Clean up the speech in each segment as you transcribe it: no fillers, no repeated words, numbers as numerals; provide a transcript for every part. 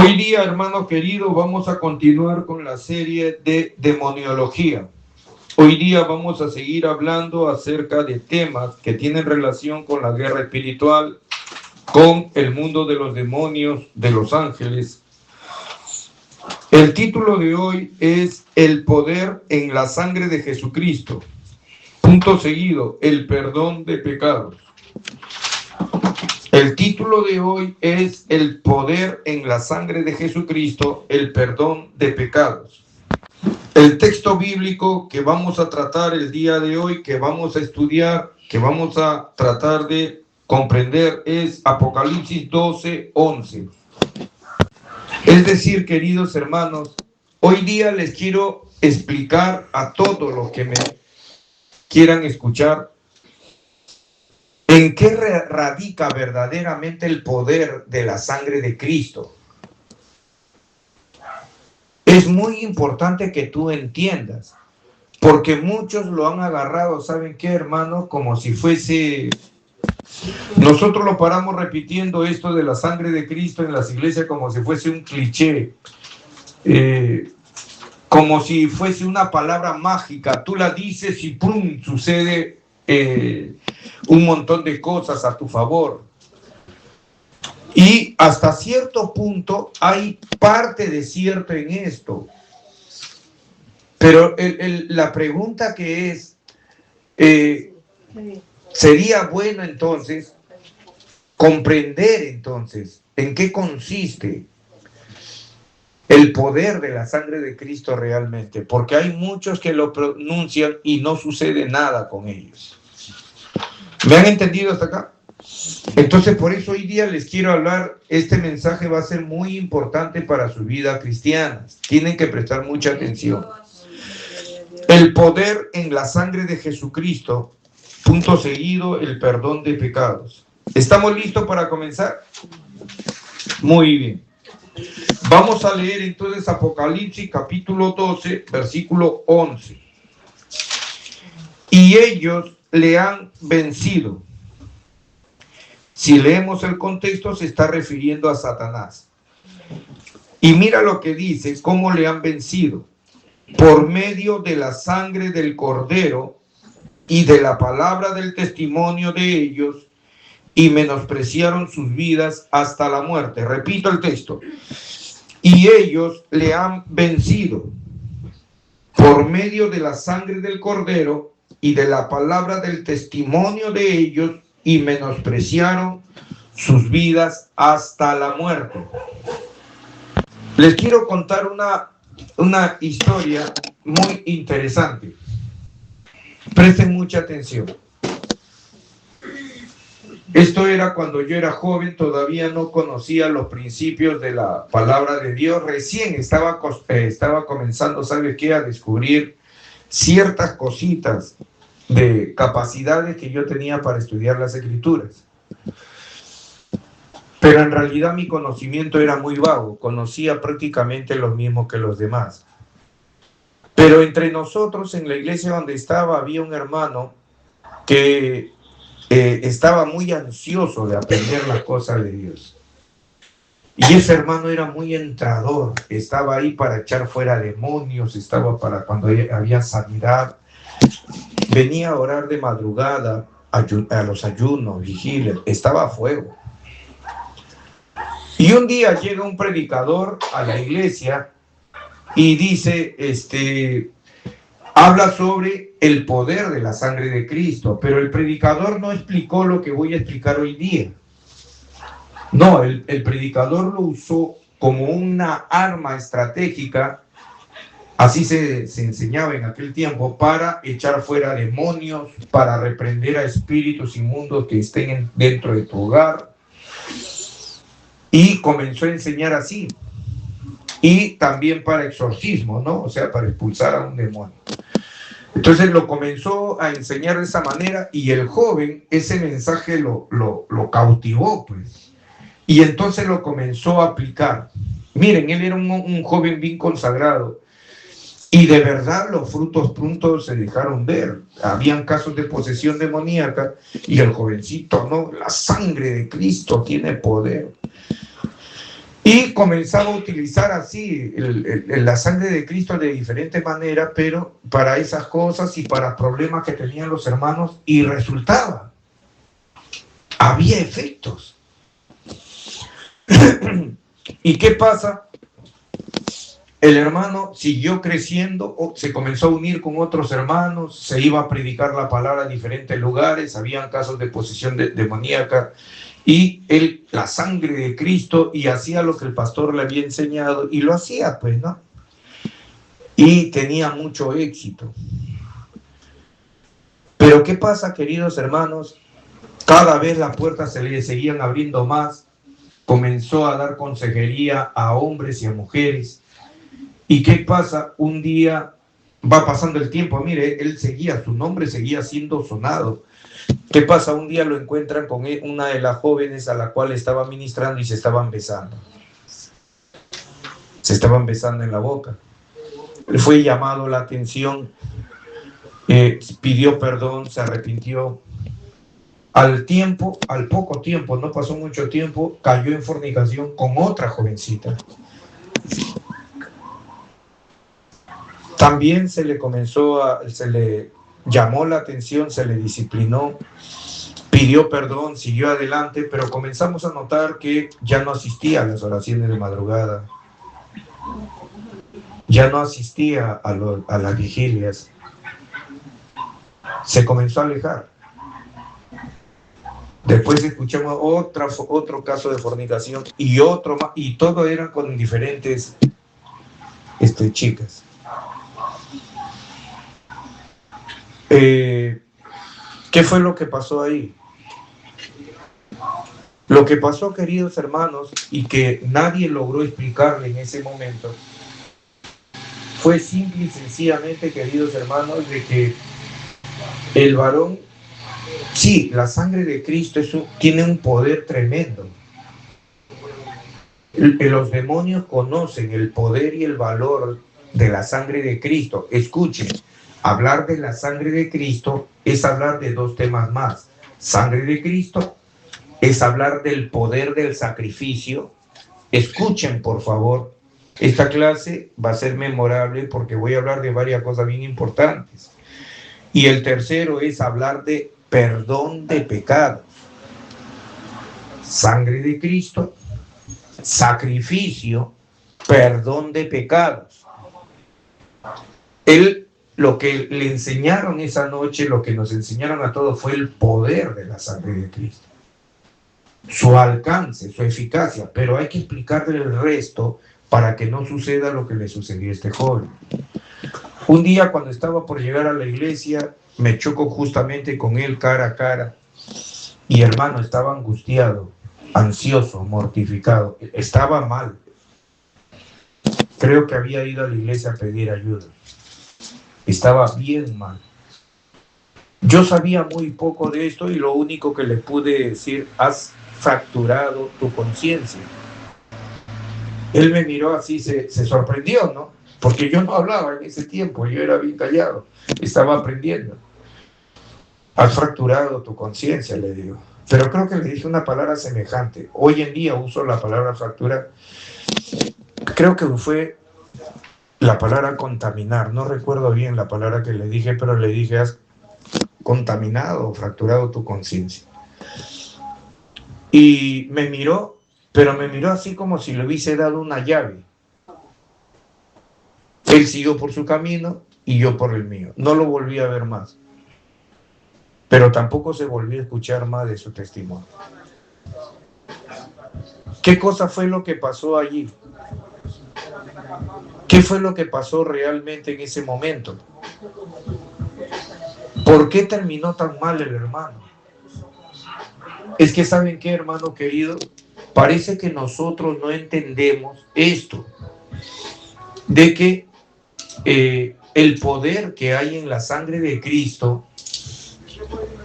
Hoy día, hermano querido, vamos a continuar con la serie de demoniología. Hoy día vamos a seguir hablando acerca de temas que tienen relación con la guerra espiritual, con el mundo de los demonios, de los ángeles. El título de hoy es El poder en la sangre de Jesucristo. Punto seguido, el perdón de pecados. El título de hoy es El poder en la sangre de Jesucristo, el perdón de pecados. El texto bíblico que vamos a tratar el día de hoy, que vamos a estudiar, que vamos a tratar de comprender es Apocalipsis 12:11. Es decir, queridos hermanos, hoy día les quiero explicar a todos los que me quieran escuchar en qué radica verdaderamente el poder de la sangre de Cristo. Es muy importante que tú entiendas, porque muchos lo han agarrado, ¿saben qué, hermano? Como si fuese... Nosotros lo paramos repitiendo esto de la sangre de Cristo en las iglesias como si fuese un cliché, como si fuese una palabra mágica. Tú la dices y ¡pum!, sucede un montón de cosas a tu favor. Y hasta cierto punto hay parte de cierto en esto. Pero la pregunta que es, sería bueno entonces comprender entonces en qué consiste el poder de la sangre de Cristo realmente, porque hay muchos que lo pronuncian y no sucede nada con ellos. ¿Me han entendido hasta acá? Entonces, por eso hoy día les quiero hablar, este mensaje va a ser muy importante para su vida cristiana. Tienen que prestar mucha atención. El poder en la sangre de Jesucristo, punto seguido, el perdón de pecados. ¿Estamos listos para comenzar? Muy bien. Vamos a leer entonces Apocalipsis capítulo 12, versículo 11. Y ellos le han vencido. Si leemos el contexto, se está refiriendo a Satanás. Y mira lo que dice, cómo le han vencido. Por medio de la sangre del Cordero y de la palabra del testimonio de ellos, y menospreciaron sus vidas hasta la muerte. Repito el texto. Y ellos le han vencido por medio de la sangre del Cordero y de la palabra del testimonio de ellos, y menospreciaron sus vidas hasta la muerte. Les quiero contar una historia muy interesante. Presten mucha atención. Esto era cuando yo era joven, todavía no conocía los principios de la palabra de Dios. Recién estaba comenzando, ¿sabe qué?, a descubrir ciertas cositas de capacidades que yo tenía para estudiar las Escrituras. Pero en realidad mi conocimiento era muy vago, conocía prácticamente lo mismo que los demás. Pero entre nosotros, en la iglesia donde estaba, había un hermano que estaba muy ansioso de aprender las cosas de Dios. Y ese hermano era muy entrador, estaba ahí para echar fuera demonios, estaba para cuando había sanidad. Venía a orar de madrugada, a los ayunos, vigilias, estaba a fuego. Y un día llega un predicador a la iglesia y dice, habla sobre el poder de la sangre de Cristo, pero el predicador no explicó lo que voy a explicar hoy día. No, el predicador lo usó como una arma estratégica. Así se enseñaba en aquel tiempo, para echar fuera demonios, para reprender a espíritus inmundos que estén dentro de tu hogar. Y comenzó a enseñar así. Y también para exorcismo, ¿no? O sea, para expulsar a un demonio. Entonces lo comenzó a enseñar de esa manera, y el joven ese mensaje lo cautivó, pues. Y entonces lo comenzó a aplicar. Miren, él era un joven bien consagrado. Y de verdad los frutos pronto se dejaron ver. Habían casos de posesión demoníaca y el jovencito, no, la sangre de Cristo tiene poder. Y comenzaba a utilizar así la sangre de Cristo de diferente manera, pero para esas cosas y para problemas que tenían los hermanos, y resultaba. Había efectos. ¿Y qué pasa? El hermano siguió creciendo, se comenzó a unir con otros hermanos, se iba a predicar la palabra en diferentes lugares, habían casos de posesión demoníaca, y él, la sangre de Cristo, y hacía lo que el pastor le había enseñado, y lo hacía, pues, ¿no? Y tenía mucho éxito. Pero ¿qué pasa, queridos hermanos? Cada vez las puertas se le seguían abriendo más, comenzó a dar consejería a hombres y a mujeres. ¿Y qué pasa? Un día va pasando el tiempo, mire, él seguía, su nombre seguía siendo sonado. ¿Qué pasa? Un día lo encuentran con una de las jóvenes a la cual estaba ministrando y se estaban besando. Se estaban besando en la boca. Le fue llamado la atención, pidió perdón, se arrepintió. Al poco tiempo, no pasó mucho tiempo, cayó en fornicación con otra jovencita. También se le llamó la atención, se le disciplinó, pidió perdón, siguió adelante, pero comenzamos a notar que ya no asistía a las oraciones de madrugada, ya no asistía a las vigilias, se comenzó a alejar. Después escuchamos otro caso de fornicación y otro más, y todo eran con diferentes chicas. ¿Qué fue lo que pasó ahí? Lo que pasó, queridos hermanos, y que nadie logró explicarle en ese momento, fue simple y sencillamente, queridos hermanos, de que el varón, sí, la sangre de Cristo tiene un poder tremendo. Los demonios conocen el poder y el valor de la sangre de Cristo. Escuchen, hablar de la sangre de Cristo es hablar de dos temas más. Sangre de Cristo es hablar del poder del sacrificio. Escuchen, por favor, esta clase va a ser memorable porque voy a hablar de varias cosas bien importantes. Y el tercero es hablar de perdón de pecados. Sangre de Cristo, sacrificio, perdón de pecados. Lo que le enseñaron esa noche, lo que nos enseñaron a todos fue el poder de la sangre de Cristo. Su alcance, su eficacia, pero hay que explicarle el resto para que no suceda lo que le sucedió a este joven. Un día, cuando estaba por llegar a la iglesia, me choco justamente con él cara a cara, y hermano, estaba angustiado, ansioso, mortificado, estaba mal. Creo que había ido a la iglesia a pedir ayuda. Estaba bien mal. Yo sabía muy poco de esto y lo único que le pude decir, has fracturado tu conciencia. Él me miró así, se sorprendió, ¿no? Porque yo no hablaba en ese tiempo, yo era bien callado, estaba aprendiendo. Has fracturado tu conciencia, le digo. Pero creo que le dije una palabra semejante. Hoy en día uso la palabra fractura. Creo que fue la palabra contaminar. No recuerdo bien la palabra que le dije, pero le dije, has contaminado o fracturado tu conciencia. Y me miró, pero me miró así como si le hubiese dado una llave. Él siguió por su camino y yo por el mío. No lo volví a ver más. Pero tampoco se volvió a escuchar más de su testimonio. ¿Qué cosa fue lo que pasó allí? ¿Qué fue lo que pasó realmente en ese momento? ¿Por qué terminó tan mal el hermano? Es que, ¿saben qué, hermano querido? Parece que nosotros no entendemos esto, de que el poder que hay en la sangre de Cristo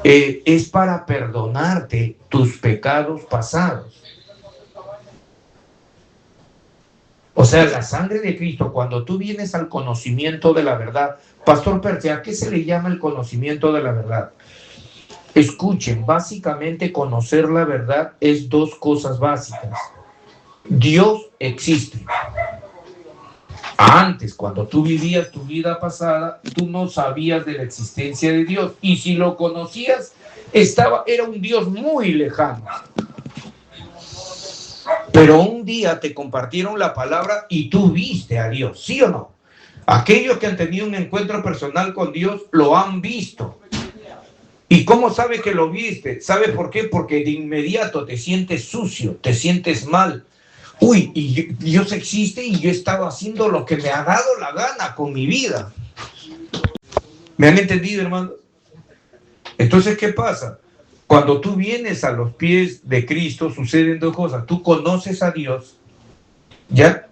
es para perdonarte tus pecados pasados. O sea, la sangre de Cristo, cuando tú vienes al conocimiento de la verdad, Pastor Percy, ¿a qué se le llama el conocimiento de la verdad? Escuchen, básicamente conocer la verdad es dos cosas básicas. Dios existe. Antes, cuando tú vivías tu vida pasada, tú no sabías de la existencia de Dios. Y si lo conocías, era un Dios muy lejano. Pero un día te compartieron la palabra y tú viste a Dios, ¿sí o no? Aquellos que han tenido un encuentro personal con Dios lo han visto. ¿Y cómo sabe que lo viste? ¿Sabe por qué? Porque de inmediato te sientes sucio, te sientes mal. Uy, y Dios existe y yo he estado haciendo lo que me ha dado la gana con mi vida. ¿Me han entendido, hermanos? Entonces, ¿qué pasa? Cuando tú vienes a los pies de Cristo, suceden dos cosas. Tú conoces a Dios, ¿ya?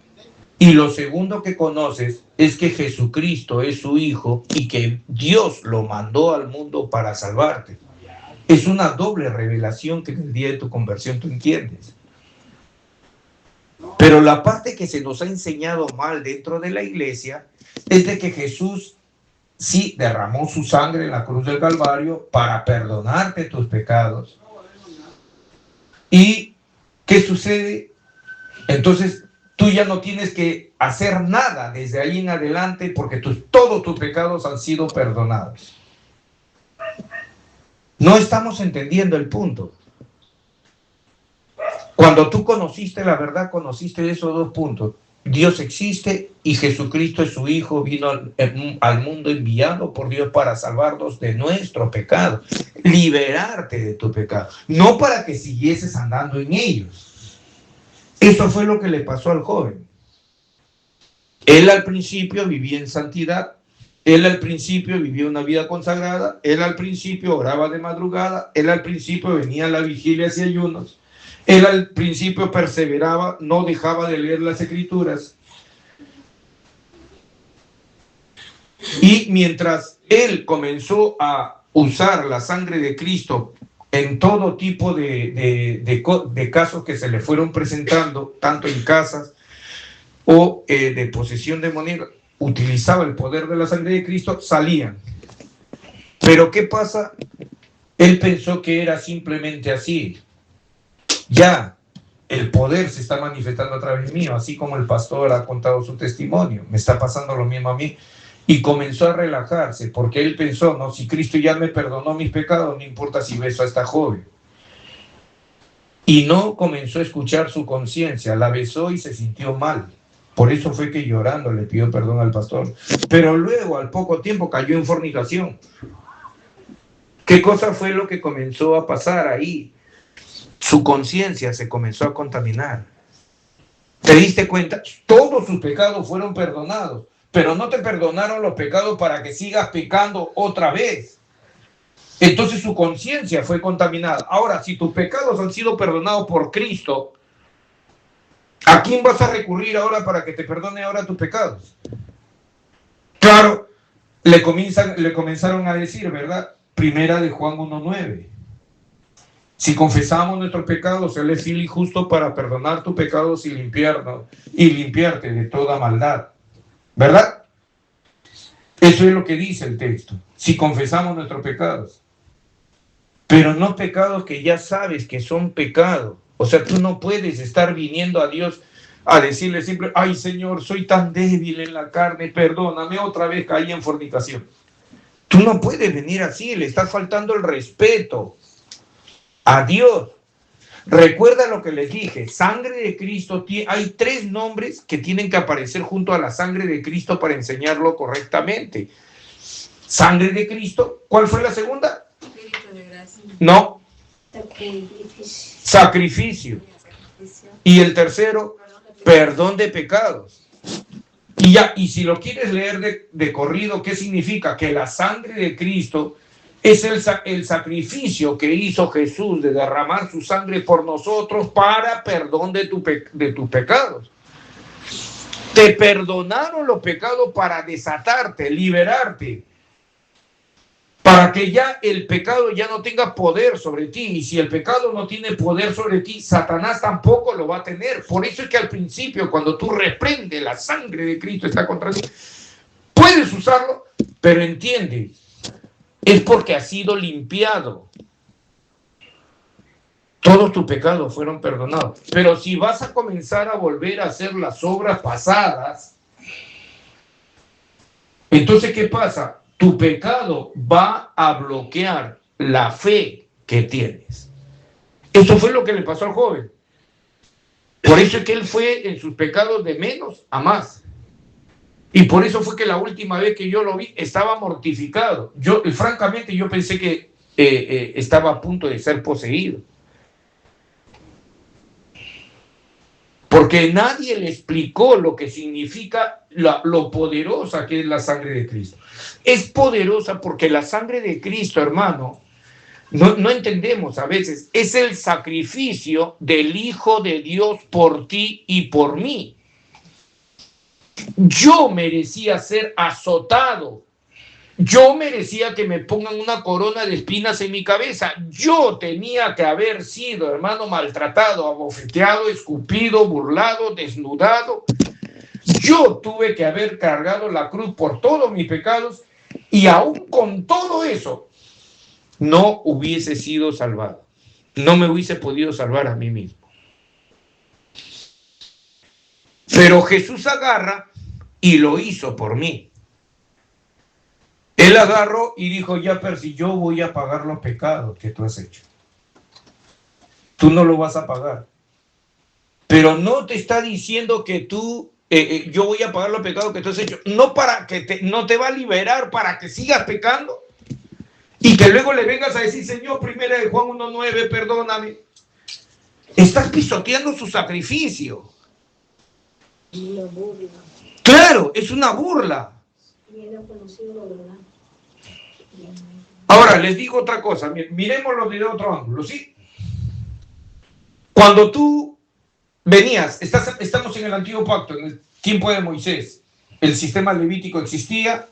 Y lo segundo que conoces es que Jesucristo es su Hijo y que Dios lo mandó al mundo para salvarte. Es una doble revelación que en el día de tu conversión tú entiendes. Pero la parte que se nos ha enseñado mal dentro de la iglesia es de que Jesús sí derramó su sangre en la cruz del Calvario para perdonarte tus pecados. ¿Y qué sucede? Entonces tú ya no tienes que hacer nada desde ahí en adelante porque todos tus pecados han sido perdonados. No estamos entendiendo el punto. Cuando tú conociste la verdad, conociste esos dos puntos. Dios existe y Jesucristo es su Hijo, vino al mundo enviado por Dios para salvarnos de nuestro pecado, liberarte de tu pecado, no para que siguieses andando en ellos. Eso fue lo que le pasó al joven. Él al principio vivía en santidad, él al principio vivía una vida consagrada, él al principio oraba de madrugada, él al principio venía a la vigilia y ayunos. Él al principio perseveraba, no dejaba de leer las escrituras. Y mientras él comenzó a usar la sangre de Cristo en todo tipo de casos que se le fueron presentando, tanto en casas o de posesión demoníaca, utilizaba el poder de la sangre de Cristo, salían. Pero ¿qué pasa? Él pensó que era simplemente así. Ya, el poder se está manifestando a través mío, así como el pastor ha contado su testimonio. Me está pasando lo mismo a mí. Y comenzó a relajarse, porque él pensó, no, si Cristo ya me perdonó mis pecados, no importa si beso a esta joven. Y no comenzó a escuchar su conciencia, la besó y se sintió mal. Por eso fue que llorando le pidió perdón al pastor. Pero luego, al poco tiempo, cayó en fornicación. ¿Qué cosa fue lo que comenzó a pasar ahí? Su conciencia se comenzó a contaminar. ¿Te diste cuenta? Todos sus pecados fueron perdonados, pero no te perdonaron los pecados para que sigas pecando otra vez. Entonces su conciencia fue contaminada. Ahora, si tus pecados han sido perdonados por Cristo, ¿a quién vas a recurrir ahora para que te perdone ahora tus pecados? Claro, le comenzaron a decir, ¿verdad? Primera de Juan 1:9. Si confesamos nuestros pecados, Él es fiel y justo para perdonar tus pecados y limpiarte de toda maldad. ¿Verdad? Eso es lo que dice el texto. Si confesamos nuestros pecados. Pero no pecados que ya sabes que son pecados. O sea, tú no puedes estar viniendo a Dios a decirle siempre, ay Señor, soy tan débil en la carne, perdóname, otra vez caí en fornicación. Tú no puedes venir así, le estás faltando el respeto a Dios. Recuerda lo que les dije, sangre de Cristo, hay 3 nombres que tienen que aparecer junto a la sangre de Cristo para enseñarlo correctamente. Sangre de Cristo, ¿cuál fue la segunda? Espíritu de gracia. No. Sacrificio. Y el tercero, perdón de pecados. Y ya, y si lo quieres leer de corrido, ¿qué significa? Que la sangre de Cristo es el sacrificio que hizo Jesús de derramar su sangre por nosotros para perdón de tus pecados. Te perdonaron los pecados para desatarte, liberarte, para que ya el pecado ya no tenga poder sobre ti. Y si el pecado no tiene poder sobre ti, Satanás tampoco lo va a tener. Por eso es que al principio, cuando tú reprendes, la sangre de Cristo está contra ti, puedes usarlo, pero entiende, es porque ha sido limpiado. Todos tus pecados fueron perdonados. Pero si vas a comenzar a volver a hacer las obras pasadas, entonces, ¿qué pasa? Tu pecado va a bloquear la fe que tienes. Eso fue lo que le pasó al joven. Por eso es que él fue en sus pecados de menos a más. Y por eso fue que la última vez que yo lo vi estaba mortificado. Francamente, yo pensé que estaba a punto de ser poseído. Porque nadie le explicó lo que significa lo poderosa que es la sangre de Cristo. Es poderosa porque la sangre de Cristo, hermano, no entendemos a veces, es el sacrificio del Hijo de Dios por ti y por mí. Yo merecía ser azotado. Yo merecía que me pongan una corona de espinas en mi cabeza. Yo tenía que haber sido, hermano, maltratado, abofeteado, escupido, burlado, desnudado. Yo tuve que haber cargado la cruz por todos mis pecados y aún con todo eso no hubiese sido salvado. No me hubiese podido salvar a mí mismo. Pero Jesús agarra y lo hizo por mí. Él agarró y dijo, ya, Percy, yo voy a pagar los pecados que tú has hecho. Tú no lo vas a pagar. Pero no te está diciendo que tú, yo voy a pagar los pecados que tú has hecho. No para que no te va a liberar para que sigas pecando y que luego le vengas a decir, Señor, 1 de Juan 1:9, perdóname. Estás pisoteando su sacrificio. Una burla. Claro, es una burla. Y él ha conocido la verdad. Ahora, les digo otra cosa, miremoslo de otro ángulo, ¿sí? Cuando tú venías, estamos en el antiguo pacto, en el tiempo de Moisés, el sistema levítico existía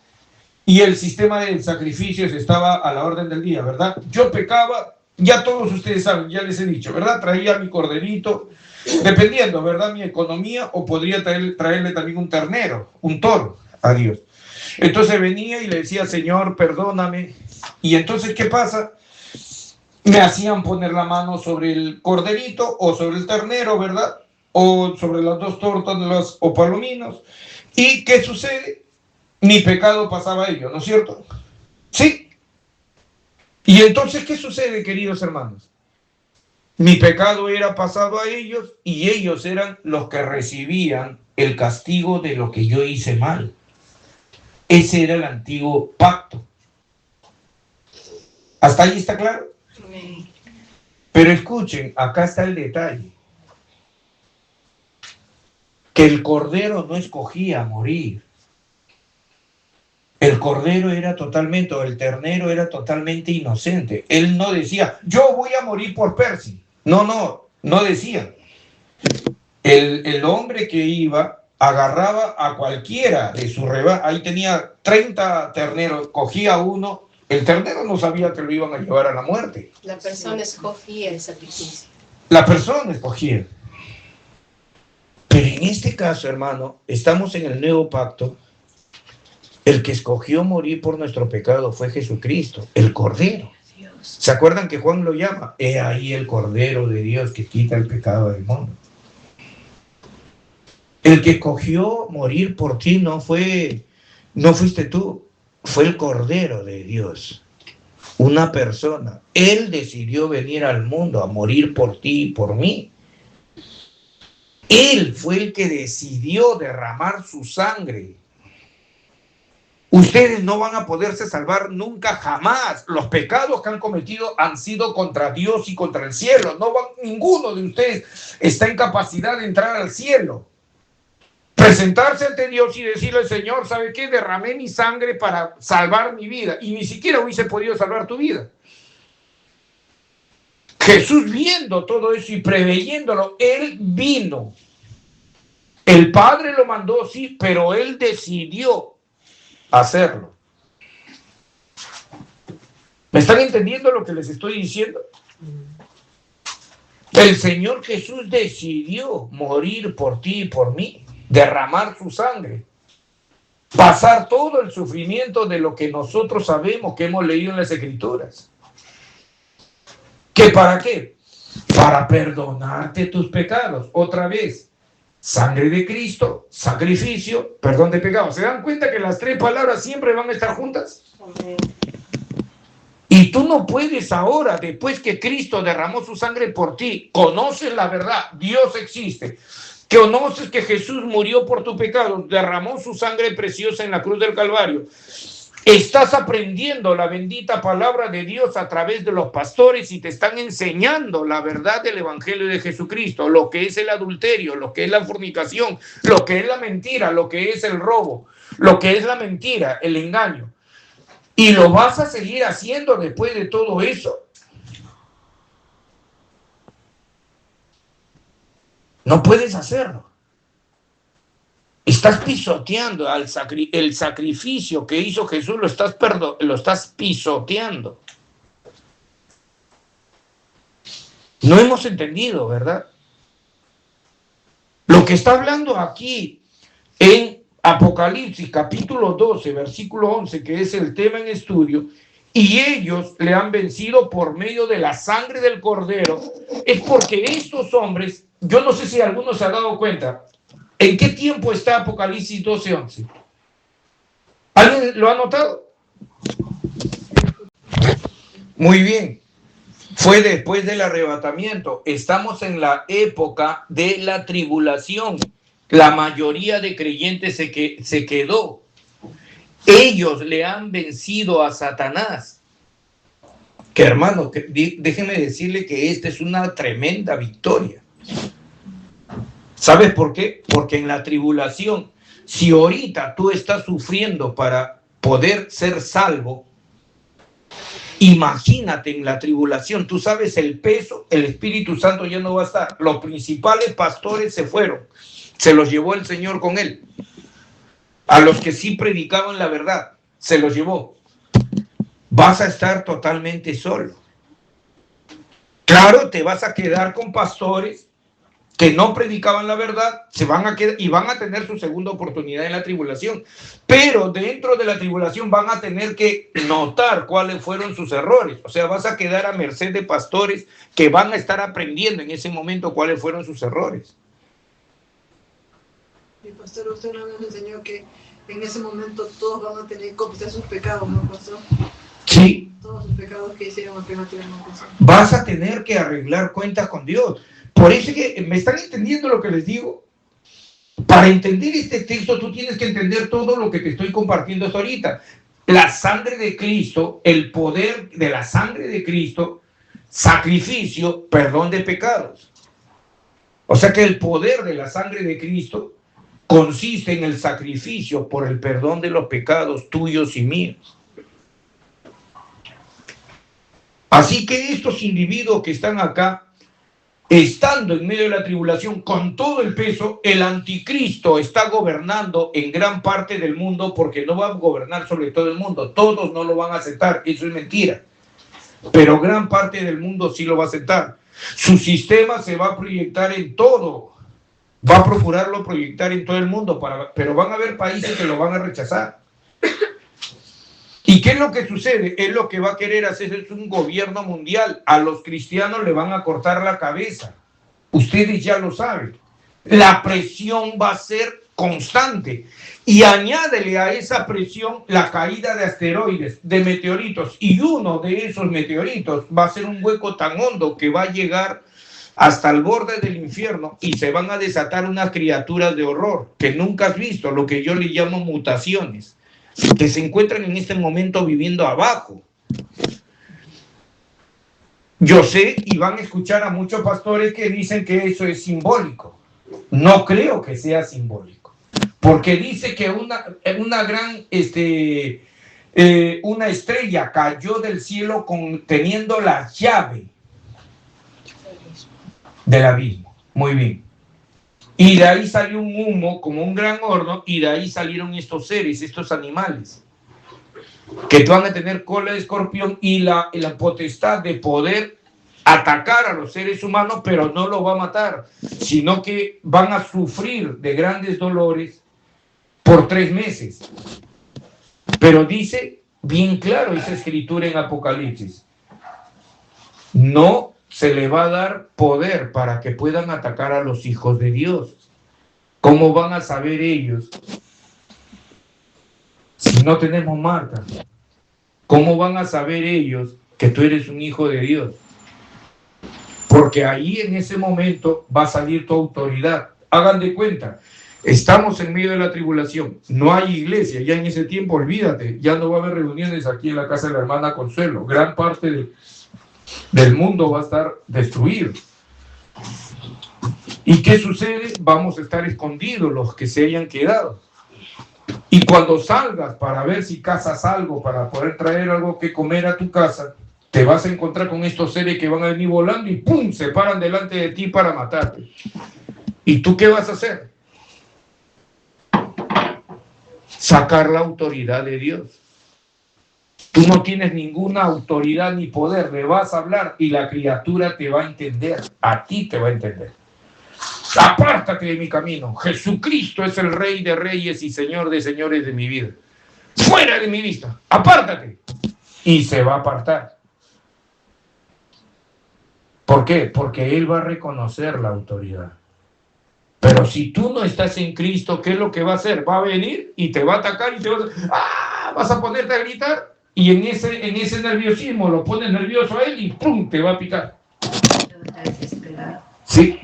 y el sistema de sacrificios estaba a la orden del día, ¿verdad? Yo pecaba, ya todos ustedes saben, ya les he dicho, ¿verdad? Traía mi corderito, dependiendo, ¿verdad? Mi economía, o podría traerle también un ternero, un toro a Dios. Entonces venía y le decía, Señor, perdóname. Y entonces, ¿qué pasa? Me hacían poner la mano sobre el corderito o sobre el ternero, ¿verdad? O sobre las dos tortas o palominos. ¿Y qué sucede? Mi pecado pasaba a ellos, ¿no es cierto? Sí. Y entonces, ¿qué sucede, queridos hermanos? Mi pecado era pasado a ellos y ellos eran los que recibían el castigo de lo que yo hice mal. Ese era el antiguo pacto. ¿Hasta ahí está claro? Pero escuchen, acá está el detalle. Que el cordero no escogía morir. El cordero era totalmente, o el ternero era totalmente inocente. Él no decía, yo voy a morir por Percy. No decía. El hombre que iba agarraba a cualquiera de su rebaño. Ahí tenía 30 terneros, cogía uno. El ternero no sabía que lo iban a llevar a la muerte. La persona escogía el sacrificio. La persona escogía. Pero en este caso, hermano, estamos en el nuevo pacto. El que escogió morir por nuestro pecado fue Jesucristo, el Cordero. Dios. ¿Se acuerdan que Juan lo llama? He ahí el Cordero de Dios que quita el pecado del mundo. El que escogió morir por ti no fuiste tú, fue el Cordero de Dios, una persona. Él decidió venir al mundo a morir por ti y por mí. Él fue el que decidió derramar su sangre. Ustedes no van a poderse salvar nunca, jamás. Los pecados que han cometido han sido contra Dios y contra el cielo. Ninguno de ustedes está en capacidad de entrar al cielo. Presentarse ante Dios y decirle, Señor, ¿sabe qué? Derramé mi sangre para salvar mi vida. Y ni siquiera hubiese podido salvar tu vida. Jesús, viendo todo eso y preveyéndolo, Él vino. El Padre lo mandó, sí, pero Él decidió hacerlo. ¿Me están entendiendo lo que les estoy diciendo? El Señor Jesús decidió morir por ti y por mí, derramar su sangre, pasar todo el sufrimiento de lo que nosotros sabemos que hemos leído en las Escrituras. ¿Que para qué? para perdonarte tus pecados. Otra vez, sangre de Cristo, sacrificio, perdón de pecados. ¿Se dan cuenta que las tres palabras siempre van a estar juntas? Amén. Y tú no puedes ahora, después que Cristo derramó su sangre por ti, conoces la verdad, Dios existe, que conoces que Jesús murió por tu pecado, derramó su sangre preciosa en la cruz del Calvario. Estás aprendiendo la bendita palabra de Dios a través de los pastores y te están enseñando la verdad del Evangelio de Jesucristo, lo que es el adulterio, lo que es la fornicación, lo que es la mentira, lo que es el robo, lo que es la mentira, el engaño. ¿Y lo vas a seguir haciendo después de todo eso? No puedes hacerlo. Estás pisoteando el sacrificio que hizo Jesús, lo estás pisoteando. No hemos entendido, ¿verdad? Lo que está hablando aquí en Apocalipsis capítulo 12, versículo 11, que es el tema en estudio, y ellos le han vencido por medio de la sangre del Cordero, es porque estos hombres, yo no sé si alguno se ha dado cuenta, ¿en qué tiempo está Apocalipsis 12, 11? ¿Alguien lo ha notado? Muy bien. Fue después del arrebatamiento. Estamos en la época de la tribulación. La mayoría de creyentes se quedó. Ellos le han vencido a Satanás. Que hermano, déjeme decirle que esta es una tremenda victoria. ¿Sabes por qué? Porque en la tribulación, si ahorita tú estás sufriendo para poder ser salvo, imagínate en la tribulación, tú sabes el peso, el Espíritu Santo ya no va a estar. Los principales pastores se fueron, se los llevó el Señor con él. A los que sí predicaban la verdad, se los llevó. Vas a estar totalmente solo. Claro, te vas a quedar con pastores que no predicaban la verdad, se van a quedar y van a tener su segunda oportunidad en la tribulación. Pero dentro de la tribulación van a tener que notar cuáles fueron sus errores. O sea, vas a quedar a merced de pastores que van a estar aprendiendo en ese momento cuáles fueron sus errores. Mi pastor, usted una vez nos enseñó que en ese momento todos van a tener que confesar sus pecados, ¿no, pastor? Sí. Todos sus pecados que hicieron apenas tuvieron confesión. Vas a tener que arreglar cuentas con Dios. Por eso que me están entendiendo lo que les digo. Para entender este texto, tú tienes que entender todo lo que te estoy compartiendo hasta ahorita. La sangre de Cristo, el poder de la sangre de Cristo, sacrificio, perdón de pecados. O sea que el poder de la sangre de Cristo consiste en el sacrificio por el perdón de los pecados tuyos y míos. Así que estos individuos que están acá, estando en medio de la tribulación con todo el peso, el anticristo está gobernando en gran parte del mundo, porque no va a gobernar sobre todo el mundo. Todos no lo van a aceptar, eso es mentira. Pero gran parte del mundo sí lo va a aceptar. Su sistema se va a proyectar en todo. Va a procurarlo proyectar en todo el mundo, pero van a haber países que lo van a rechazar. ¿Y qué es lo que sucede? Es lo que va a querer hacer es un gobierno mundial. A los cristianos le van a cortar la cabeza. Ustedes ya lo saben. La presión va a ser constante. Y añádele a esa presión la caída de asteroides, de meteoritos. Y uno de esos meteoritos va a ser un hueco tan hondo que va a llegar hasta el borde del infierno y se van a desatar unas criaturas de horror que nunca has visto, lo que yo le llamo mutaciones, que se encuentran en este momento viviendo abajo. Yo sé, y van a escuchar a muchos pastores que dicen que eso es simbólico. No creo que sea simbólico, porque dice que una gran una estrella cayó del cielo teniendo la llave del abismo. Muy bien. Y de ahí salió un humo como un gran horno, y de ahí salieron estos seres, estos animales, que van a tener cola de escorpión y la potestad de poder atacar a los seres humanos, pero no los va a matar, sino que van a sufrir de grandes dolores por 3 meses. Pero dice bien claro esa escritura en Apocalipsis: no se le va a dar poder para que puedan atacar a los hijos de Dios. ¿Cómo van a saber ellos si no tenemos marca? ¿Cómo van a saber ellos que tú eres un hijo de Dios? Porque ahí en ese momento va a salir tu autoridad. Hagan de cuenta, estamos en medio de la tribulación, no hay iglesia, ya en ese tiempo olvídate, ya no va a haber reuniones aquí en la casa de la hermana Consuelo, gran parte del mundo va a estar destruido. ¿Y qué sucede? Vamos a estar escondidos los que se hayan quedado. Y cuando salgas para ver si cazas algo, para poder traer algo que comer a tu casa, te vas a encontrar con estos seres que van a venir volando y ¡pum!, se paran delante de ti para matarte. ¿Y tú qué vas a hacer? Sacar la autoridad de Dios. Tú no tienes ninguna autoridad ni poder, le vas a hablar y la criatura te va a entender, a ti te va a entender. Apártate de mi camino, Jesucristo es el Rey de Reyes y Señor de Señores de mi vida. Fuera de mi vista, apártate. Y se va a apartar. ¿Por qué? Porque Él va a reconocer la autoridad. Pero si tú no estás en Cristo, ¿qué es lo que va a hacer? Va a venir y te va a atacar y te va a... vas a ponerte a gritar y en ese nerviosismo lo pones nervioso a él y ¡pum!, te va a picar. Sí.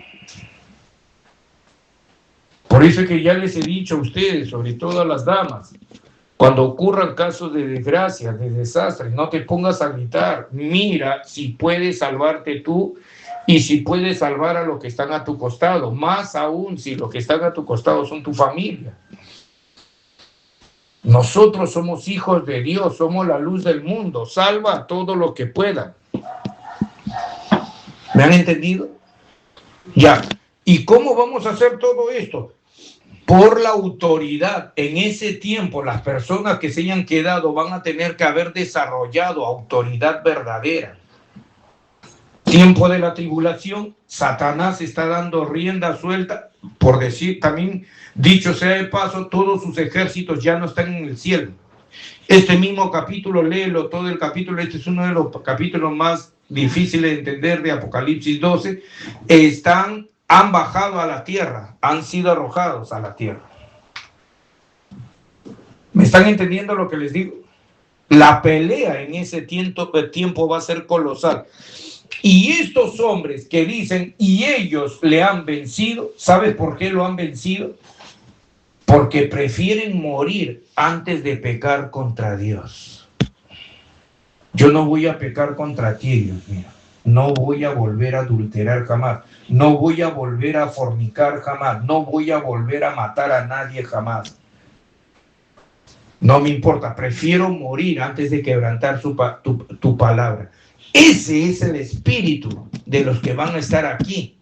Por eso es que ya les he dicho a ustedes, sobre todo a las damas, cuando ocurran casos de desgracia, de desastres, no te pongas a gritar. Mira si puedes salvarte tú y si puedes salvar a los que están a tu costado. Más aún si los que están a tu costado son tu familia. Nosotros somos hijos de Dios, somos la luz del mundo. Salva a todos los que puedan. ¿Me han entendido? Ya. ¿Y cómo vamos a hacer todo esto? Por la autoridad. En ese tiempo, las personas que se hayan quedado van a tener que haber desarrollado autoridad verdadera. Tiempo de la tribulación, Satanás está dando rienda suelta, por decir, también, dicho sea de paso, todos sus ejércitos ya no están en el cielo. Este mismo capítulo, léelo, todo el capítulo, este es uno de los capítulos más difíciles de entender de Apocalipsis 12, han bajado a la tierra, han sido arrojados a la tierra. ¿Me están entendiendo lo que les digo? La pelea en ese tiempo va a ser colosal. Y estos hombres que dicen, y ellos le han vencido, ¿sabes por qué lo han vencido? Porque prefieren morir antes de pecar contra Dios. Yo no voy a pecar contra ti, Dios mío. No voy a volver a adulterar jamás. No voy a volver a fornicar jamás. No voy a volver a matar a nadie jamás. No me importa. Prefiero morir antes de quebrantar tu palabra. Ese es el espíritu de los que van a estar aquí.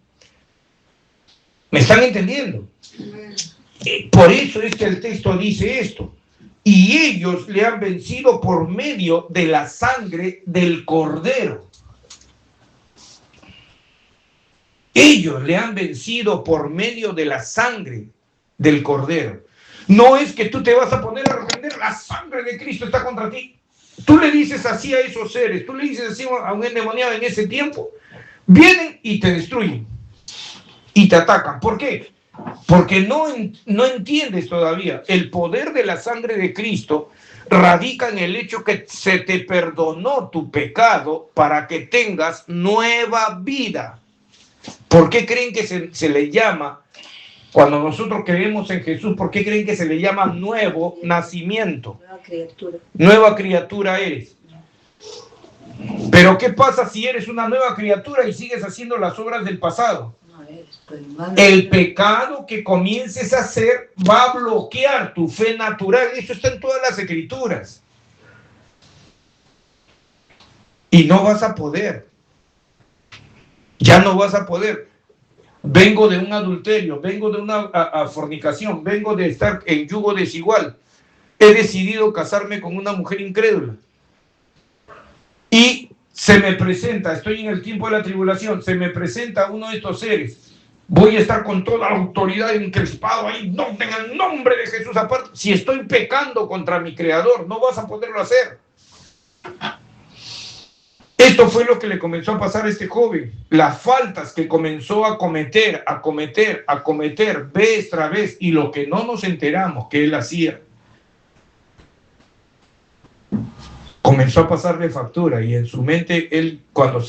¿Me están entendiendo? Por eso es que el texto dice esto. Y ellos le han vencido por medio de la sangre del Cordero. Ellos le han vencido por medio de la sangre del Cordero. No es que tú te vas a poner a reprender, la sangre de Cristo está contra ti. Tú le dices así a esos seres, tú le dices así a un endemoniado en ese tiempo, vienen y te destruyen y te atacan. ¿Por qué? Porque no entiendes todavía. El poder de la sangre de Cristo radica en el hecho que se te perdonó tu pecado para que tengas nueva vida. ¿Por qué creen que se le llama, cuando nosotros creemos en Jesús, por qué creen que se le llama nuevo nacimiento? Nueva criatura. Nueva criatura eres. Pero ¿qué pasa si eres una nueva criatura y sigues haciendo las obras del pasado? El pecado que comiences a hacer va a bloquear tu fe natural. Eso está en todas las escrituras. Y no vas a poder. Ya no vas a poder. Vengo de un adulterio, vengo de una fornicación, vengo de estar en yugo desigual. He decidido casarme con una mujer incrédula. Y se me presenta, estoy en el tiempo de la tribulación, se me presenta uno de estos seres. Voy a estar con toda la autoridad encrespado ahí, no, en el nombre de Jesús. Aparte, si estoy pecando contra mi Creador, no vas a poderlo hacer. Esto fue lo que le comenzó a pasar a este joven. Las faltas que comenzó a cometer vez tras vez, y lo que no nos enteramos que él hacía, comenzó a pasarle factura, y en su mente él, cuando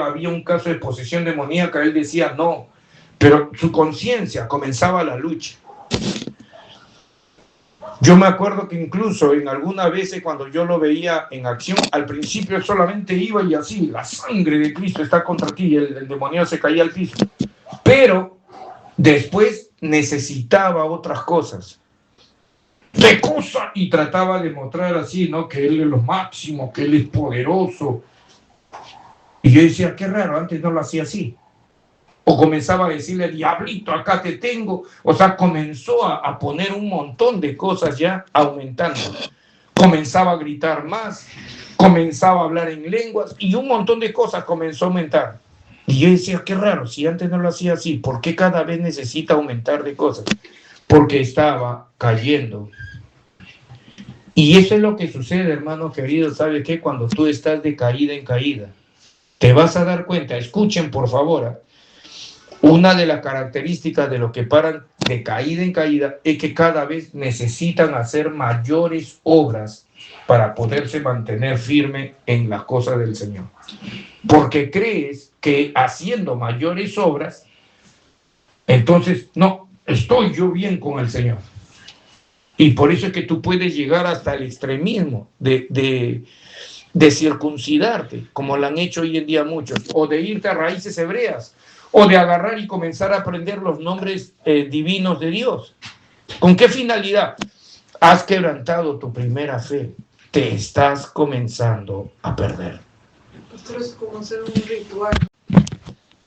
había un caso de posesión demoníaca, él decía no, pero su conciencia comenzaba la lucha. Yo me acuerdo que incluso en algunas veces cuando yo lo veía en acción, al principio solamente iba y así, la sangre de Cristo está contra ti, y el demonio se caía al piso, pero después necesitaba otras cosas. ¿Qué cosa? Y trataba de mostrar así, ¿no? Que él es lo máximo, que él es poderoso. Y yo decía, qué raro, antes no lo hacía así. O comenzaba a decirle, diablito, acá te tengo. O sea, comenzó a poner un montón de cosas ya aumentando. Comenzaba a gritar más, comenzaba a hablar en lenguas, y un montón de cosas comenzó a aumentar. Y yo decía, qué raro, si antes no lo hacía así, ¿por qué cada vez necesita aumentar de cosas? Porque estaba cayendo. Y eso es lo que sucede, hermano querido, ¿sabe qué? Cuando tú estás de caída en caída, te vas a dar cuenta, escuchen por favor, una de las características de los que paran de caída en caída es que cada vez necesitan hacer mayores obras para poderse mantener firme en las cosas del Señor. Porque crees que haciendo mayores obras, entonces, no, estoy yo bien con el Señor. Y por eso es que tú puedes llegar hasta el extremismo de circuncidarte, como lo han hecho hoy en día muchos, o de irte a raíces hebreas, o de agarrar y comenzar a aprender los nombres divinos de Dios. ¿Con qué finalidad? Has quebrantado tu primera fe, te estás comenzando a perder. Esto es como hacer un ritual.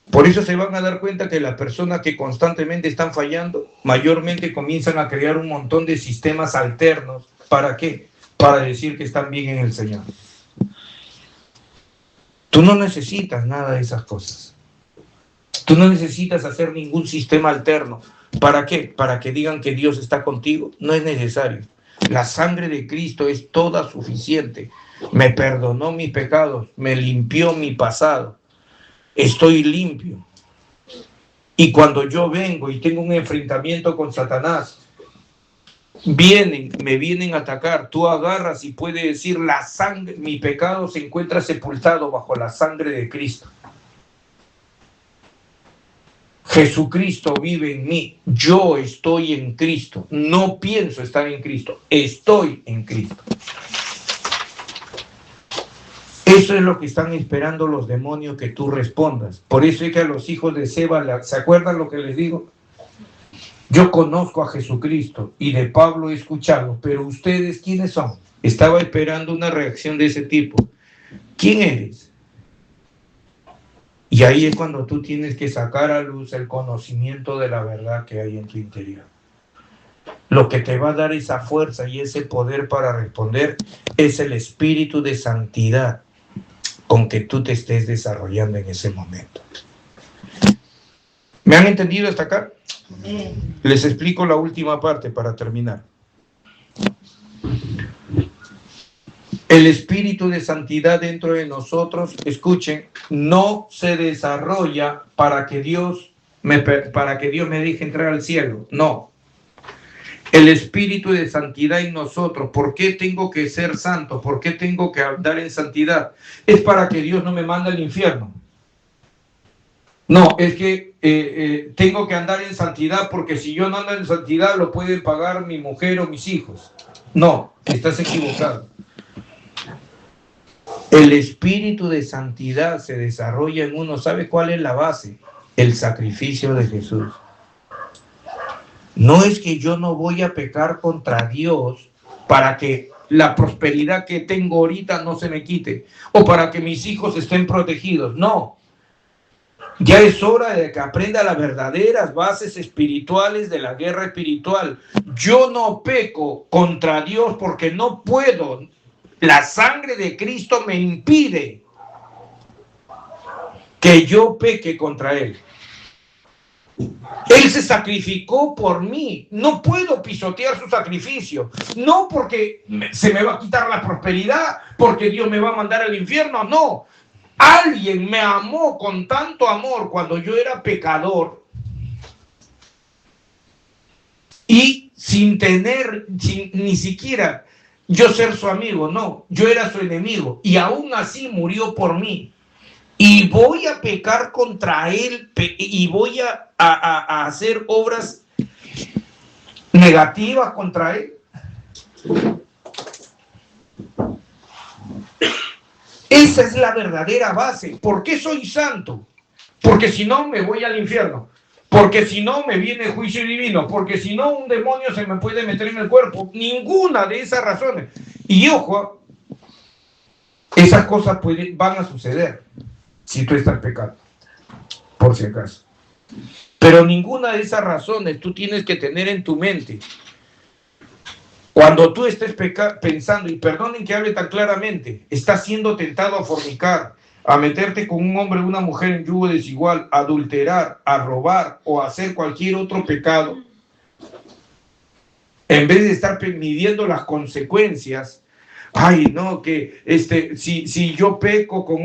Por eso se van a dar cuenta que las personas que constantemente están fallando, mayormente comienzan a crear un montón de sistemas alternos. ¿Para qué? Para decir que están bien en el Señor. Tú no necesitas nada de esas cosas. Tú no necesitas hacer ningún sistema alterno. ¿Para qué? Para que digan que Dios está contigo. No es necesario. La sangre de Cristo es toda suficiente. Me perdonó mis pecados, me limpió mi pasado. Estoy limpio. Y cuando yo vengo y tengo un enfrentamiento con Satanás, me vienen a atacar, tú agarras y puedes decir, la sangre, mi pecado se encuentra sepultado bajo la sangre de Cristo. Jesucristo vive en mí, yo estoy en Cristo, no pienso estar en Cristo, estoy en Cristo. Eso es lo que están esperando los demonios, que tú respondas. Por eso es que a los hijos de Seba, ¿se acuerdan lo que les digo? Yo conozco a Jesucristo y de Pablo he escuchado, pero ustedes, ¿quiénes son? Estaba esperando una reacción de ese tipo. ¿Quién eres? Y ahí es cuando tú tienes que sacar a luz el conocimiento de la verdad que hay en tu interior. Lo que te va a dar esa fuerza y ese poder para responder es el espíritu de santidad con que tú te estés desarrollando en ese momento. ¿Me han entendido hasta acá? Les explico la última parte para terminar. El espíritu de santidad dentro de nosotros, escuchen, no se desarrolla para que Dios me deje entrar al cielo. No. El espíritu de santidad en nosotros. ¿Por qué tengo que ser santo? ¿Por qué tengo que andar en santidad? Es para que Dios no me mande al infierno. No, es que tengo que andar en santidad porque si yo no ando en santidad lo pueden pagar mi mujer o mis hijos. No, estás equivocado. El espíritu de santidad se desarrolla en uno. ¿Sabe cuál es la base? El sacrificio de Jesús. No es que yo no voy a pecar contra Dios para que la prosperidad que tengo ahorita no se me quite o para que mis hijos estén protegidos. No. Ya es hora de que aprenda las verdaderas bases espirituales de la guerra espiritual. Yo no peco contra Dios porque no puedo. La sangre de Cristo me impide que yo peque contra Él. Él se sacrificó por mí. No puedo pisotear su sacrificio. No porque se me va a quitar la prosperidad, porque Dios me va a mandar al infierno. No, Alguien me amó con tanto amor cuando yo era pecador y sin ni siquiera yo ser su amigo, no, yo era su enemigo y aún así murió por mí. Y voy a pecar contra él y voy a hacer obras negativas contra él. Esa es la verdadera base. ¿Por qué soy santo? Porque si no me voy al infierno. Porque si no me viene juicio divino. Porque si no un demonio se me puede meter en el cuerpo. Ninguna de esas razones. Y ojo, esas cosas van a suceder si tú estás pecando, por si acaso. Pero ninguna de esas razones tú tienes que tener en tu mente. Cuando tú estés pensando, y perdonen que hable tan claramente, estás siendo tentado a fornicar, a meterte con un hombre o una mujer en yugo desigual, a adulterar, a robar o a hacer cualquier otro pecado, en vez de estar midiendo las consecuencias. Ay, no, que si yo peco con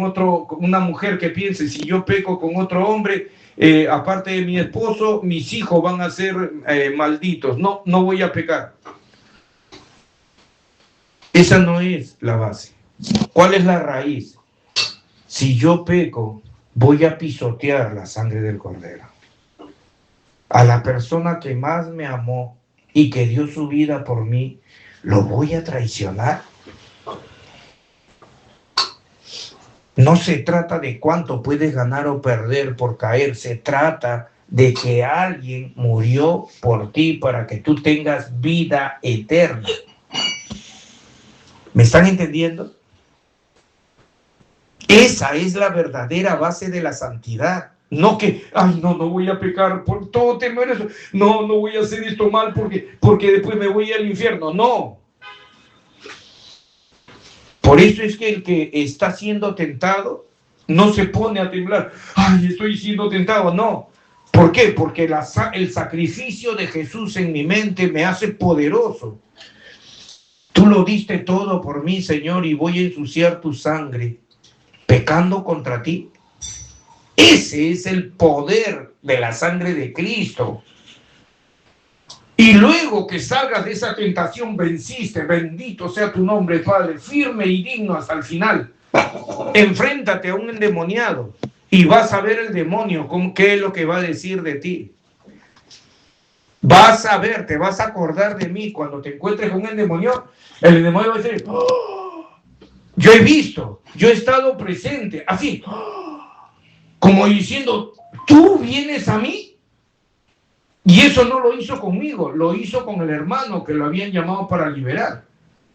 una mujer que piense, si yo peco con otro hombre, aparte de mi esposo, mis hijos van a ser malditos. No voy a pecar. Esa no es la base. ¿Cuál es la raíz? Si yo peco, voy a pisotear la sangre del Cordero. A la persona que más me amó y que dio su vida por mí, ¿lo voy a traicionar? No se trata de cuánto puedes ganar o perder por caer, se trata de que alguien murió por ti para que tú tengas vida eterna. ¿Me están entendiendo? Esa es la verdadera base de la santidad. No que, ay, no voy a pecar, por todo te mueres. No voy a hacer esto mal porque después me voy al infierno. No. Por eso es que el que está siendo tentado no se pone a temblar. Ay, estoy siendo tentado. No. ¿Por qué? Porque el sacrificio de Jesús en mi mente me hace poderoso. Tú lo diste todo por mí, Señor, y voy a ensuciar tu sangre, pecando contra ti. Ese es el poder de la sangre de Cristo. Y luego que salgas de esa tentación, venciste, bendito sea tu nombre, Padre, firme y digno hasta el final. Enfréntate a un endemoniado y vas a ver el demonio, qué es lo que va a decir de ti. Vas a ver, te vas a acordar de mí cuando te encuentres con un endemoniado. El endemoniado va a decir, oh, yo he visto, yo he estado presente, así, como diciendo, tú vienes a mí. Y eso no lo hizo conmigo, lo hizo con el hermano que lo habían llamado para liberar.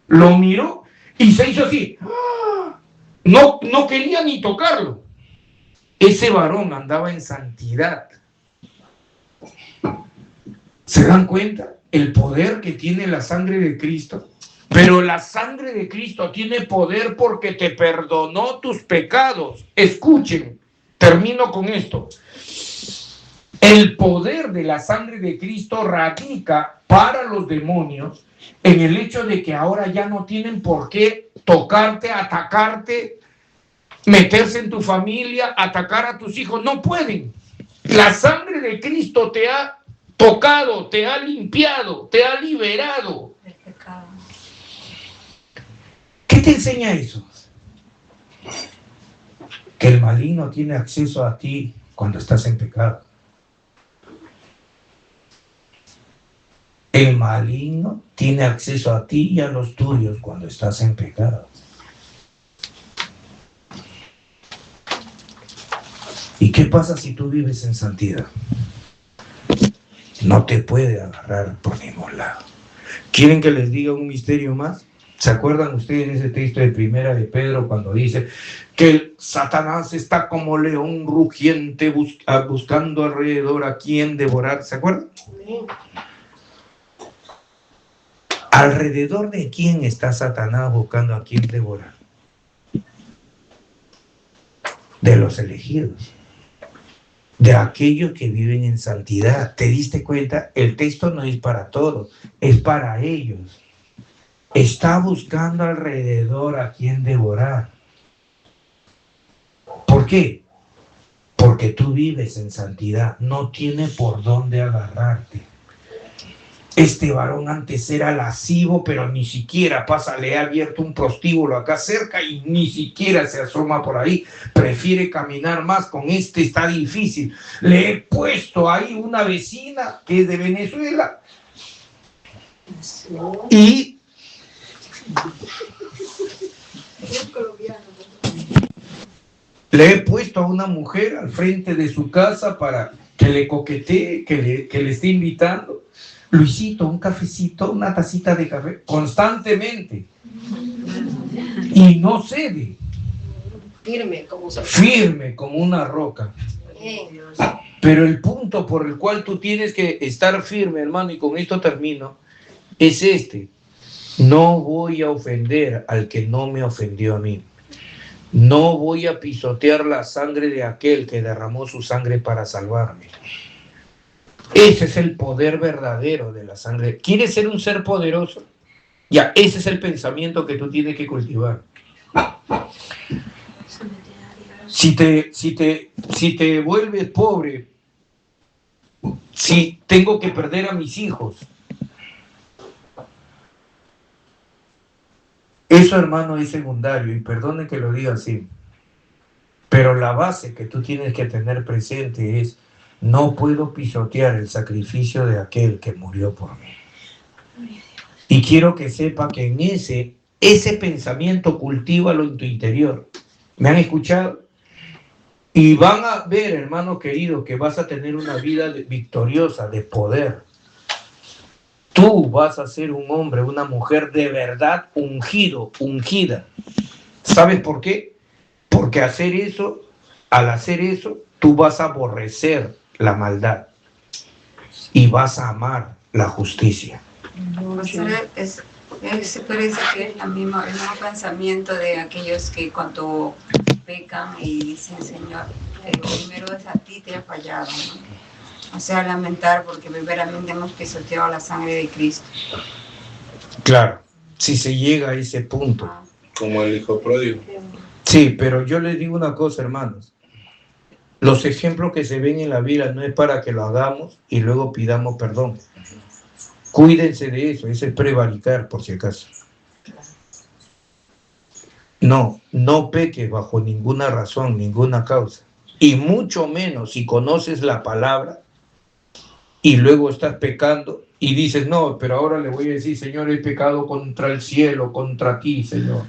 Lo miró y se hizo así. No quería ni tocarlo. Ese varón andaba en santidad. ¿Se dan cuenta? El poder que tiene la sangre de Cristo. Pero la sangre de Cristo tiene poder porque te perdonó tus pecados. Escuchen, termino con esto. El poder de la sangre de Cristo radica para los demonios en el hecho de que ahora ya no tienen por qué tocarte, atacarte, meterse en tu familia, atacar a tus hijos. No pueden. La sangre de Cristo te ha tocado, te ha limpiado, te ha liberado. El pecado. ¿Qué te enseña eso? Que el maligno tiene acceso a ti cuando estás en pecado. El maligno tiene acceso a ti y a los tuyos cuando estás en pecado. ¿Y qué pasa si tú vives en santidad? No te puede agarrar por ningún lado. ¿Quieren que les diga un misterio más? ¿Se acuerdan ustedes de ese texto de Primera de Pedro cuando dice que el Satanás está como león rugiente buscando alrededor a quien devorar? ¿Se acuerdan? Amén. ¿Alrededor de quién está Satanás buscando a quien devorar? De los elegidos, de aquellos que viven en santidad. ¿Te diste cuenta? El texto no es para todos, es para ellos. Está buscando alrededor a quien devorar. ¿Por qué? Porque tú vives en santidad, no tiene por dónde agarrarte. Este varón antes era lascivo, pero ni siquiera pasa, le ha abierto un prostíbulo acá cerca y ni siquiera se asoma por ahí. Prefiere caminar más, con este está difícil. Le he puesto ahí una vecina que es de Venezuela y le he puesto a una mujer al frente de su casa para que le coquetee, que le esté invitando. Luisito, un cafecito, una tacita de café, constantemente. Y no cede. Firme como una roca. Pero el punto por el cual tú tienes que estar firme, hermano, y con esto termino, es este. No voy a ofender al que no me ofendió a mí. No voy a pisotear la sangre de aquel que derramó su sangre para salvarme. Ese es el poder verdadero de la sangre. ¿Quieres ser un ser poderoso? Ya, ese es el pensamiento que tú tienes que cultivar. Si te vuelves pobre, si tengo que perder a mis hijos, eso, hermano, es secundario, y perdone que lo diga así, pero la base que tú tienes que tener presente es: no puedo pisotear el sacrificio de aquel que murió por mí. Y quiero que sepa que en ese pensamiento cultívalo en tu interior. ¿Me han escuchado? Y van a ver, hermano querido, que vas a tener una vida victoriosa, de poder. Tú vas a ser un hombre, una mujer de verdad ungido, ungida. ¿Sabes por qué? Porque al hacer eso, tú vas a aborrecer la maldad y vas a amar la justicia. Se puede decir que es el mismo pensamiento de aquellos que cuando pecan y dicen: Señor, primero es a ti te ha fallado, ¿no? O sea, lamentar porque verdaderamente hemos pisoteado la sangre de Cristo. Claro, si se llega a ese punto. Como el hijo pródigo. Sí, pero yo les digo una cosa, hermanos. Los ejemplos que se ven en la Biblia no es para que lo hagamos y luego pidamos perdón. Cuídense de eso, ese es prevaricar, por si acaso. No peques bajo ninguna razón, ninguna causa. Y mucho menos si conoces la palabra y luego estás pecando y dices: no, pero ahora le voy a decir: Señor, he pecado contra el cielo, contra ti, Señor.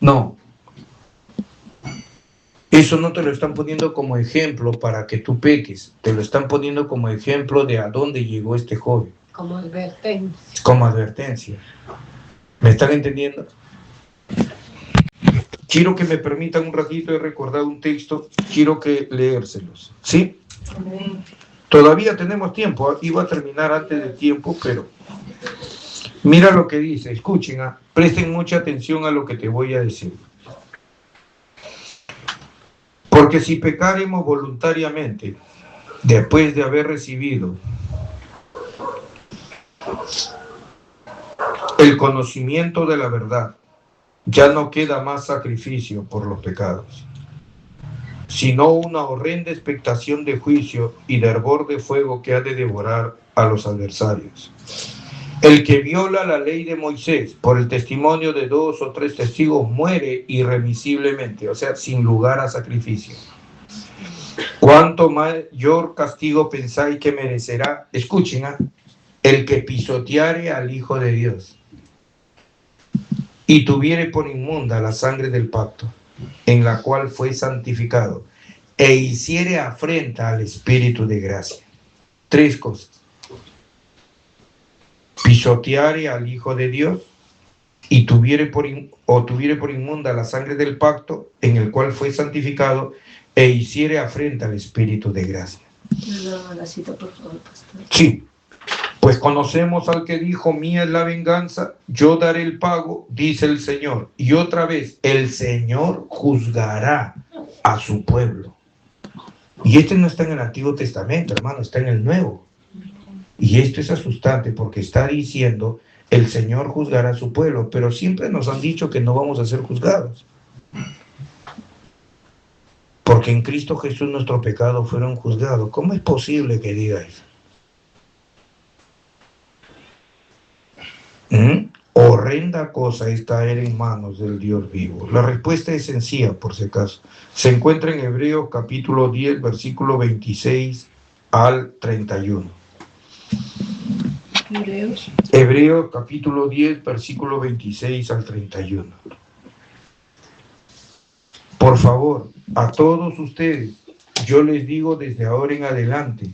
No. Eso no te lo están poniendo como ejemplo para que tú peques, te lo están poniendo como ejemplo de a dónde llegó este joven. Como advertencia. Como advertencia. ¿Me están entendiendo? Quiero que me permitan un ratito de recordar un texto, quiero que leérselos, ¿sí? Todavía tenemos tiempo, iba a terminar antes del tiempo, pero mira lo que dice, escuchen, presten mucha atención a lo que te voy a decir. Porque si pecaremos voluntariamente, después de haber recibido el conocimiento de la verdad, ya no queda más sacrificio por los pecados, sino una horrenda expectación de juicio y de hervor de fuego que ha de devorar a los adversarios. El que viola la ley de Moisés por el testimonio de 2 o 3 testigos muere irremisiblemente, o sea, sin lugar a sacrificio. ¿Cuánto mayor castigo pensáis que merecerá? Escuchen, el que pisoteare al Hijo de Dios y tuviere por inmunda la sangre del pacto, en la cual fue santificado, e hiciere afrenta al Espíritu de gracia. 3 cosas. Pisoteare al Hijo de Dios y tuviere por inmunda la sangre del pacto, en el cual fue santificado, e hiciere afrenta al Espíritu de gracia. La cita, por favor, pastor. Sí. Pues conocemos al que dijo: mía es la venganza, yo daré el pago, dice el Señor. Y otra vez, el Señor juzgará a su pueblo. Y este no está en el Antiguo Testamento, hermano, está en el Nuevo. Y esto es asustante porque está diciendo: el Señor juzgará a su pueblo, pero siempre nos han dicho que no vamos a ser juzgados. Porque en Cristo Jesús nuestros pecados fueron juzgados. ¿Cómo es posible que diga eso? Horrenda cosa es caer en manos del Dios vivo. La respuesta es sencilla, por si acaso. Se encuentra en Hebreos capítulo 10, versículo 26 al 31. Hebreos capítulo 10, versículo 26 al 31. Por favor, a todos ustedes, yo les digo desde ahora en adelante,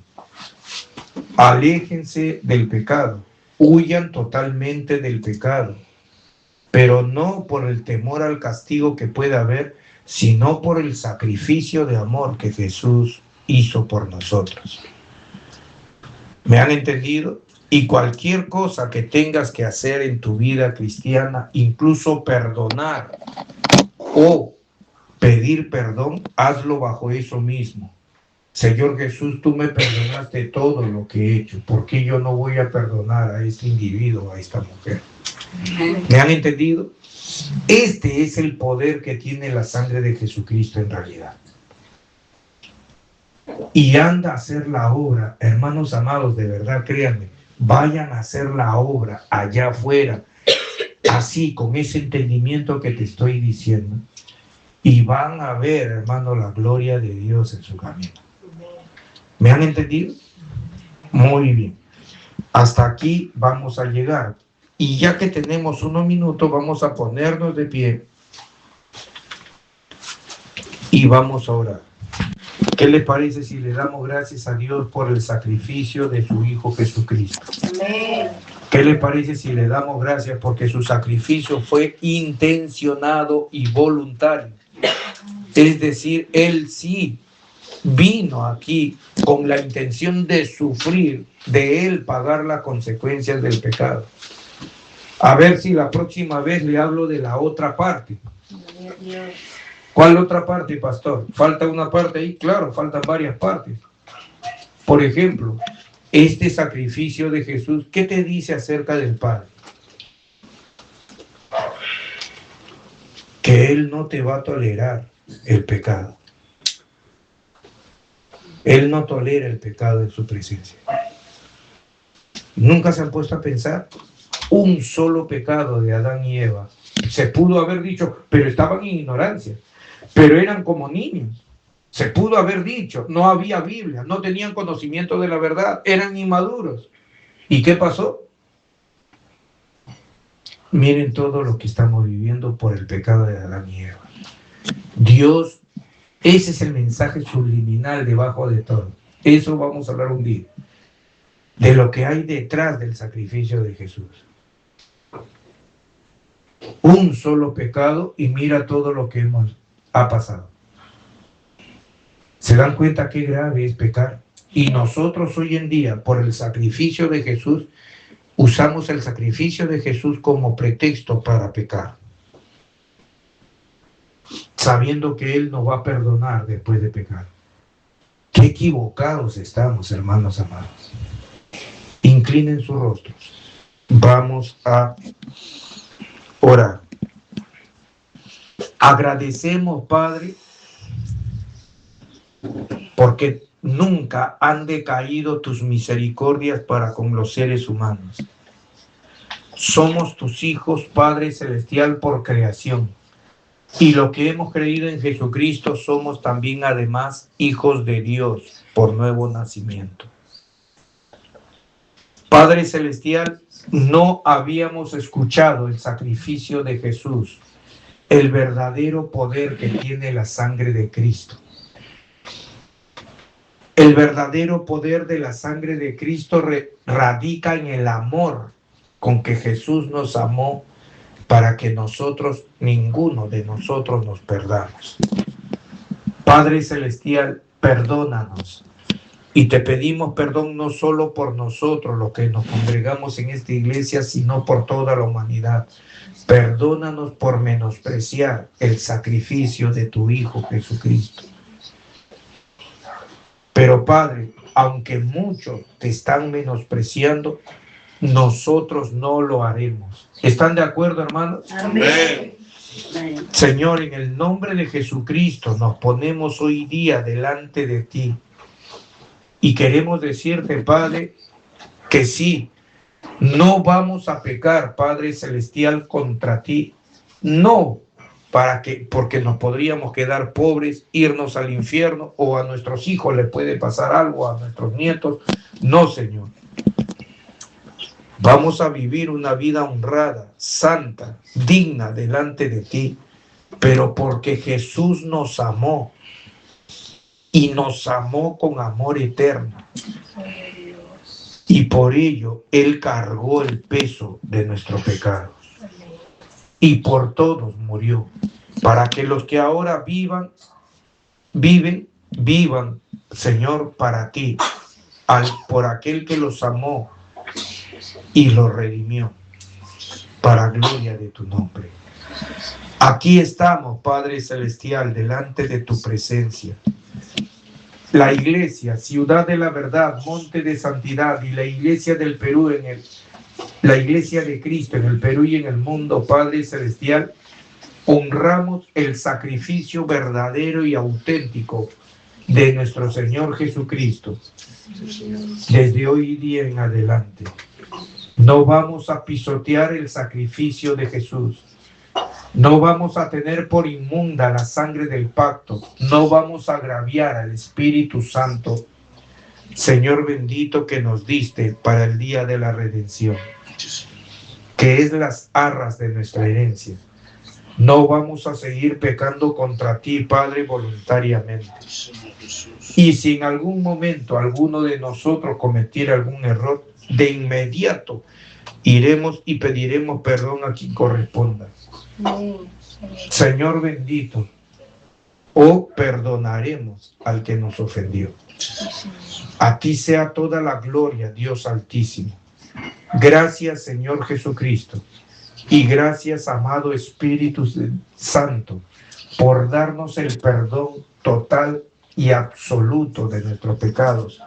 aléjense del pecado, huyan totalmente del pecado, pero no por el temor al castigo que pueda haber, sino por el sacrificio de amor que Jesús hizo por nosotros. ¿Me han entendido? Y cualquier cosa que tengas que hacer en tu vida cristiana, incluso perdonar o pedir perdón, hazlo bajo eso mismo. Señor Jesús, tú me perdonaste todo lo que he hecho. ¿Por qué yo no voy a perdonar a este individuo, a esta mujer? ¿Me han entendido? Este es el poder que tiene la sangre de Jesucristo en realidad. Y anda a hacer la obra, hermanos amados, de verdad, créanme, vayan a hacer la obra allá afuera, así, con ese entendimiento que te estoy diciendo, y van a ver, hermano, la gloria de Dios en su camino. ¿Me han entendido? Muy bien. Hasta aquí vamos a llegar. Y ya que tenemos unos minutos, vamos a ponernos de pie y vamos a orar. ¿Qué les parece si le damos gracias a Dios por el sacrificio de su Hijo Jesucristo? Amén. ¿Qué les parece si le damos gracias porque su sacrificio fue intencionado y voluntario? Es decir, Él sí vino aquí con la intención de sufrir, de Él pagar las consecuencias del pecado. A ver si la próxima vez le hablo de la otra parte. ¿Cuál otra parte, pastor? ¿Falta una parte ahí? Claro, faltan varias partes. Por ejemplo, este sacrificio de Jesús, ¿qué te dice acerca del Padre? Que Él no te va a tolerar el pecado. Él no tolera el pecado en su presencia. ¿Nunca se han puesto a pensar? Un solo pecado de Adán y Eva. Se pudo haber dicho, pero estaban en ignorancia. Pero eran como niños. Se pudo haber dicho, no había Biblia, no tenían conocimiento de la verdad, eran inmaduros. ¿Y qué pasó? Miren todo lo que estamos viviendo por el pecado de Adán y Eva. Dios, ese es el mensaje subliminal debajo de todo. Eso vamos a hablar un día. De lo que hay detrás del sacrificio de Jesús. Un solo pecado y mira todo lo que ha pasado. ¿Se dan cuenta qué grave es pecar? Y nosotros hoy en día, por el sacrificio de Jesús, usamos el sacrificio de Jesús como pretexto para pecar, sabiendo que Él nos va a perdonar después de pecar. Qué equivocados estamos, hermanos amados. Inclinen sus rostros. Vamos a orar. Agradecemos, Padre, porque nunca han decaído tus misericordias para con los seres humanos. Somos tus hijos, Padre Celestial, por creación. Y lo que hemos creído en Jesucristo, somos también además hijos de Dios por nuevo nacimiento. Padre Celestial, no habíamos escuchado el sacrificio de Jesús, el verdadero poder que tiene la sangre de Cristo. El verdadero poder de la sangre de Cristo radica en el amor con que Jesús nos amó para que nosotros, ninguno de nosotros nos perdamos. Padre Celestial, perdónanos. Y te pedimos perdón no solo por nosotros, los que nos congregamos en esta iglesia, sino por toda la humanidad. Perdónanos por menospreciar el sacrificio de tu Hijo Jesucristo. Pero Padre, aunque muchos te están menospreciando, nosotros no lo haremos. ¿Están de acuerdo, hermanos? Amén. Señor, en el nombre de Jesucristo nos ponemos hoy día delante de ti y queremos decirte, Padre, que sí, no vamos a pecar, Padre Celestial, contra ti. No, porque nos podríamos quedar pobres, irnos al infierno, o a nuestros hijos les puede pasar algo, a nuestros nietos. No, Señor. Vamos a vivir una vida honrada, santa, digna delante de ti, pero porque Jesús nos amó y nos amó con amor eterno. Y por ello Él cargó el peso de nuestros pecados. Y por todos murió, para que los que ahora vivan, Señor, para ti, por aquel que los amó y los redimió, para gloria de tu nombre. Aquí estamos, Padre Celestial, delante de tu presencia. La Iglesia, Ciudad de la Verdad, Monte de Santidad, y la Iglesia del Perú, la Iglesia de Cristo en el Perú y en el mundo, Padre Celestial, honramos el sacrificio verdadero y auténtico de nuestro Señor Jesucristo. Desde hoy día en adelante, no vamos a pisotear el sacrificio de Jesús. No vamos a tener por inmunda la sangre del pacto. No vamos a agraviar al Espíritu Santo, Señor bendito, que nos diste para el día de la redención, que es las arras de nuestra herencia. No vamos a seguir pecando contra ti, Padre, voluntariamente. Y si en algún momento alguno de nosotros cometiera algún error, de inmediato iremos y pediremos perdón a quien corresponda. Señor bendito, o perdonaremos al que nos ofendió. A ti sea toda la gloria, Dios Altísimo. Gracias, Señor Jesucristo, y gracias, amado Espíritu Santo, por darnos el perdón total y absoluto de nuestros pecados,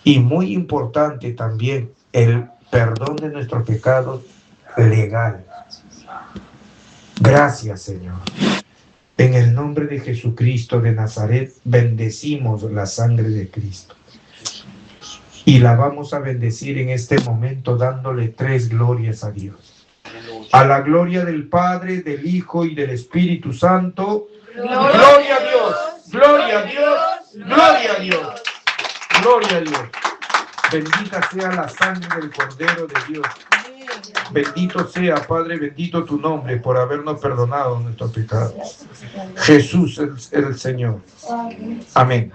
y muy importante también, el perdón de nuestros pecados legal. Gracias, Señor. En el nombre de Jesucristo de Nazaret, bendecimos la sangre de Cristo. Y la vamos a bendecir en este momento dándole 3 glorias a Dios. A la gloria del Padre, del Hijo y del Espíritu Santo. Gloria a Dios, gloria a Dios, gloria a Dios, gloria a Dios. Bendita sea la sangre del Cordero de Dios. Bendito sea, Padre, bendito tu nombre por habernos perdonado nuestros pecados. Jesús es el Señor. Amén.